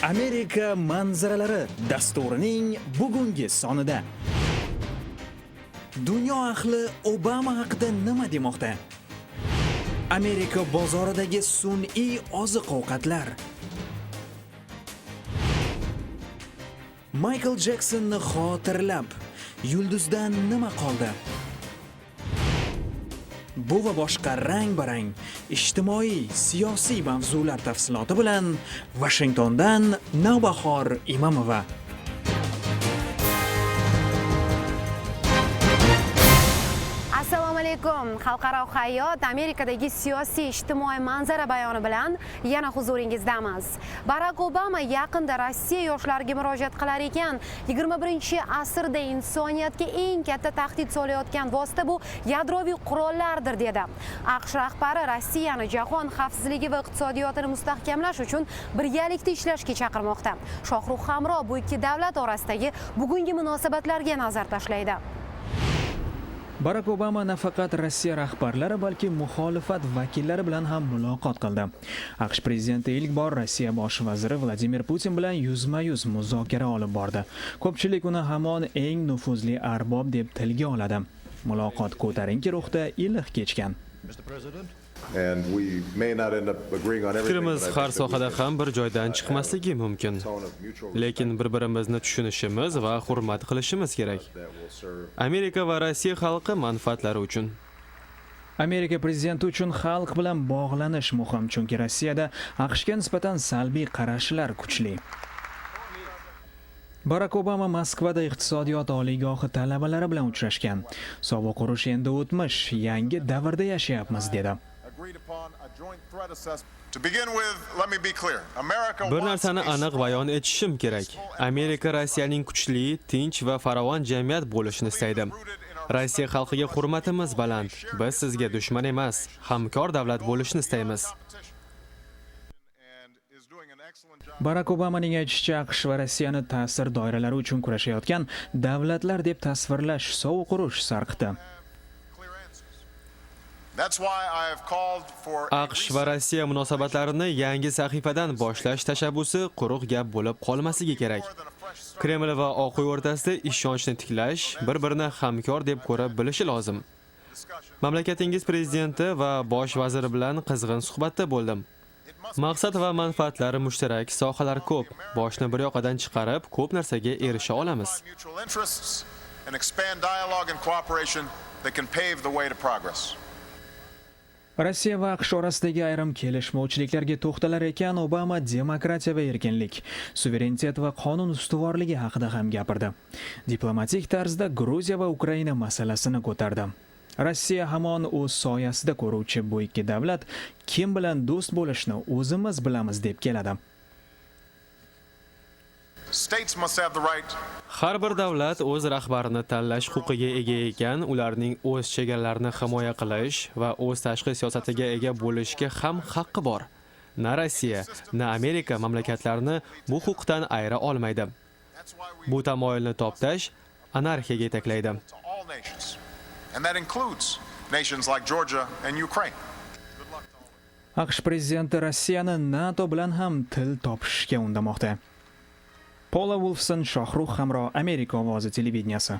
Amerika manzaralari dasturining bugungi sonida dunyo ahli Obama haqida nima demoqda? Amerika bozoridagi sun'iy oziq-ovqatlar. Michael Jacksonni xotirlab, yulduzdan nima qoldi? Bu va boshqa rang-barang ijtimoiy, siyosiy mavzular tafsiloti bilan Washingtondan Navbahor Imamova. Assalomu alaykum. Xalqaro hayot Amerikadagi siyosiy ijtimoiy manzara bayoni bilan yana huzuringizdamiz. Barack Obama yaqinda Rossiya yoshlariga murojaat qilar ekan. 21-asrda insoniyatga eng katta tahdid solayotgan vosita bu yadroviy qurollardir dedi. AQSh rahbari Rossiyani jahon xavfsizligi va iqtisodiyotini mustahkamlash uchun birgalikda ishlashga chaqirmoqda. Shohrux Hamro bu ikki davlat orasidagi bugungi munosabatlarga nazar tashlaydi. Barack Obama nafaqat Rossiya rahbarlari, balki muxolifat vakillari bilan ham muloqot qildi. AQSh prezidenti ilk bor Rossiya bosh vaziri Vladimir Putin bilan yuzma-yuz muzokara olib bordi. Ko'pchilik uni hamon eng nufuzli arbob deb tilga oladi. Muloqot ko'tarinki ruhda iliq kechgan. Fikrimiz har sohada ham bir joydan chiqmasligi mumkin. Lekin bir-birimizni tushunishimiz va hurmat qilishimiz kerak. Amerika va Rossiya xalqi manfaatlari uchun. Amerika prezidenti uchun xalq bilan bog'lanish muhim, chunki Rossiyada AQShga nisbatan salbiy qarashlar kuchli. Barack Obama Moskvada iqtisodiyot oliygohi talabalari bilan uchrashgan. Sovuq urush endi o'tmish, yangi davrda yashayapmiz dedi. Bir narsani aniq bayon etishim kerak. Amerika Rossiyaning kuchli, tinch va farovon jamiyat bo'lishini istaydi. Rossiya xalqiga hurmatimiz baland. Biz sizga dushman emas, hamkor davlat bo'lishni istaymiz. Barack Obamaning aytishicha, AQSh va Rossiyani ta'sir doiralari uchun kurashayotgan davlatlar deb tasvirlash sovuq urush sarqiti. AQSh va Rossiya munosabatlarini yangi sahifadan boshlash tashabbusi quruq gap bo'lib qolmasligi kerak. Kreml va Oq uy o'rtasida ishonchni tiklash, bir-birini hamkor deb ko'rib bilishi lozim. Mamlakatingiz prezidenti va bosh vaziri bilan qizg'in suhbatda bo'ldim. Maqsad va manfaatlari mushtarak, sohalar ko'p. Boshni bir yoqadan chiqarib, ko'p narsaga erisha olamiz. Rossiya va AQSh orasidagi ayrim kelishmovchiliklarga to'xtalar ekan, Obama demokratiya va erkinlik, suverenitet va qonun ustuvorligi haqida ham gapirdi. Diplomatik tarzda Gruziya va Ukraina masalasini ko'tardi. Rossiya hamon o'z soyasida ko'ruvchi bu ikki davlat kim bilan do'st bo'lishni o'zimiz bilamiz deb keladi. Har bir davlat o'z rahbarini tanlash huquqiga ega ekan, ularning o'z chegaralarini himoya qilish va o'z tashqi siyosatiga ega bo'lishga ham haqqi bor. Na Rossiya, na Amerika mamlakatlarini bu huquqdan ayira olmaydi. Bu tamoyilni toptash anarxiyaga yetaklaydi. AQSh prezidenti Rossiyani NATO bilan ham til topishga undamoqda. Paula Wolfson, Shohrux Hamro, Amerika ovozi televideniyasi.